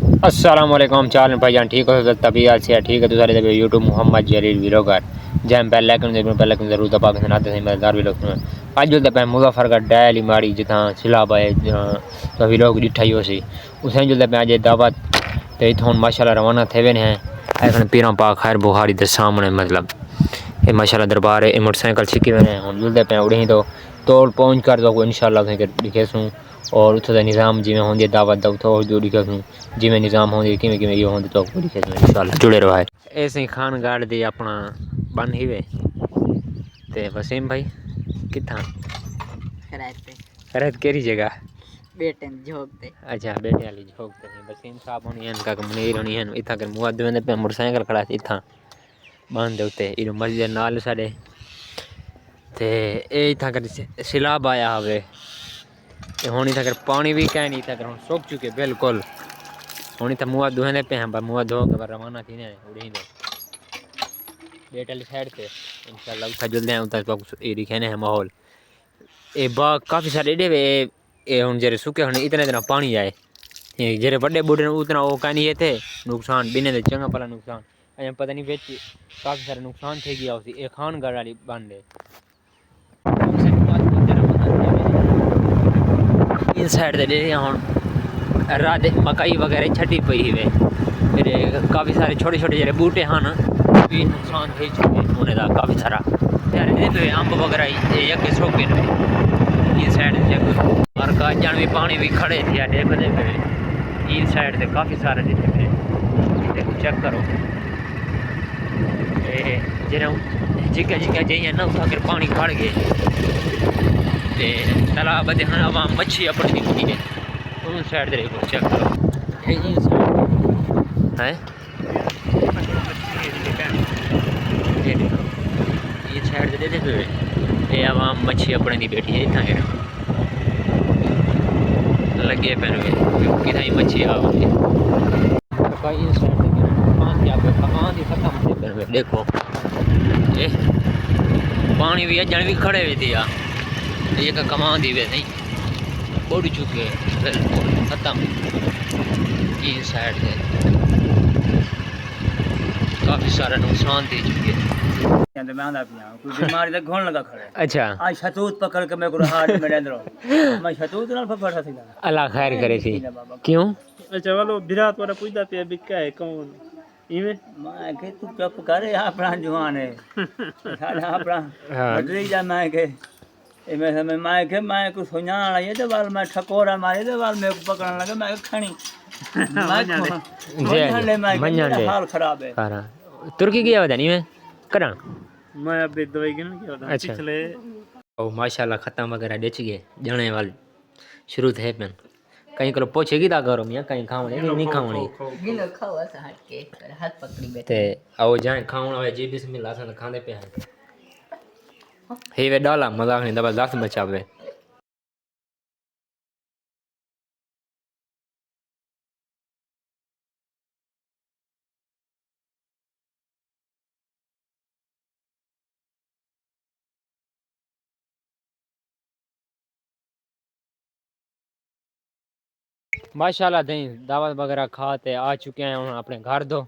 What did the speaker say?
अस्सलाम वालेकुम चाल भाईजान ठीक हो तबीयत से ठीक है तो सारे दबे यूट्यूब मोहम्मद जलील वीरोगर जैम पहले कन जरूर दबा के सुनाते हैं मजेदार भी लोग आज जो दबे मुजफ्फरगढ़ डेली माड़ी जिथा सिलाब है तो भी लोग डिठाई हो सी उसे जो दबे आज दावत तो इथों माशाल्लाह रवाना थे वे हैं ऐसा पीरा पा खैर बुहारी दे सामने मतलब ये माशाल्लाह दरबार है मोटरसाइकिल छिकी हुए हैं हम जुलते पे उड़ी तो तोड़ पहुंच कर दो इंशाल्लाह दिखे सूँ और उतो का निज़ाम जिमें होंगे दावत दो तो जो दिखे सूँ जिमें निज़ाम होंगे किमें किमें ये होंगे तो दिखे सूँ इंशाल्लाह जुड़े रहो है ऐसे ही खान गाड़ दी अपना बन ही वे ते वसीम भाई कितना खैरत केरी जगह बेटे झोंक दे अच्छा बेटे वाली झोंक दे वसीम साहब होनी है इनका मुनीर होनी है इतना कर मुआद्दे पे मोटरसाइकिल खड़ा थी इतना बांध दे उते इनो मस्जिद नाल साडे ते ए इतना कर सिलाब आया हवे होनी था पानी भी कह नहीं था हम सूख चुके बिल्कुल होनी था मुँह धोने पे हैं मुँह धो के रवाना थी ने उड़ी दे बेटल साइड पे इंशाल्लाह उठा जल्दी हैं उधर ये दिखे है माहौल ए बाग काफ़ी सारे एडे वे ए हुन जरे सूखे हुन इतने इतना पानी आए जरे बड़े बूढ़े उतना वो कहीं ये थे नुकसान बिने दे चंगा भला नुकसान अजय पता नहीं बेच काफ़ी सारे नुकसान थे गया उसी एक खान गढ़ वाली बन दे इन साइड दे हुन रात मकई वगैरह छटी पई वे फिर काफ़ी सारे छोटे छोटे जरे बूटे हैं ना भी नुकसान थे चुके उन्हें दा काफ़ी सारा यार ये पे अंब वगैरह ये के सोके ने ये साइड जग और का जान भी पानी भी खड़े थे देखो देखो ये साइड से काफ़ी सारे दिखे देखो चेक करो ए जरा जिका जिका जाइए ना उठा कर पानी खड़ गए ते तालाब दे हन आवाम मच्छी अपनी होती है उन साइड देखो चेक करो है ये साइड दे देखो ये आवाम मच्छी अपने दी बैठी है इतना है लगे पैन में कितना ही मच्छी आवे कई साइड दे पांच क्या पे कहां दी खत्म हो पैन में देखो ए पानी भी जण भी खड़े हुए दिया ये का कमान दी वे नहीं उड़ चुके बिल्कुल खत्म ये साइड से काफी सारा नुकसान दे चुके मैं आंदा पिया कोई बीमारी दा घोन लगा खड़े अच्छा आज शतूत पकड़ के मैं को हाथ में डाल रहा मैं शतूत नाल फटा थी अल्लाह खैर करे थी क्यों अच्छा वालो विराट वाला पूछता पे बिका है कौन इवे मैं के तू चुप करे अपना जवान है साडा अपना बदली जा मैं के ए मैं समय मैं को सोना ये तो वाल मैं ठकोरा मारे तो वाल मैं को पकड़न लगा मैं खणी मैं हाल खराब है हां तुर्की गया था नहीं मैं करा मैं अभी दवाई गिन गया था अच्छा। पिछले ओ माशाल्लाह खत्म वगैरह बेच गए जने वाल शुरू थे पेन कहीं करो पूछेगी ता करो मियां कहीं खावणे नहीं खावणी गिलो खाओ ऐसा हट के हाथ पकड़ी बैठे ते आओ जाए खावण होए जी बिस्मिल्लाह से खांदे पे हैं हे वे डाला मजाक नहीं जबरदस्त बचावे माशाल्लाह दही दावत वगैरह खाते आ चुके हैं अपने घर दो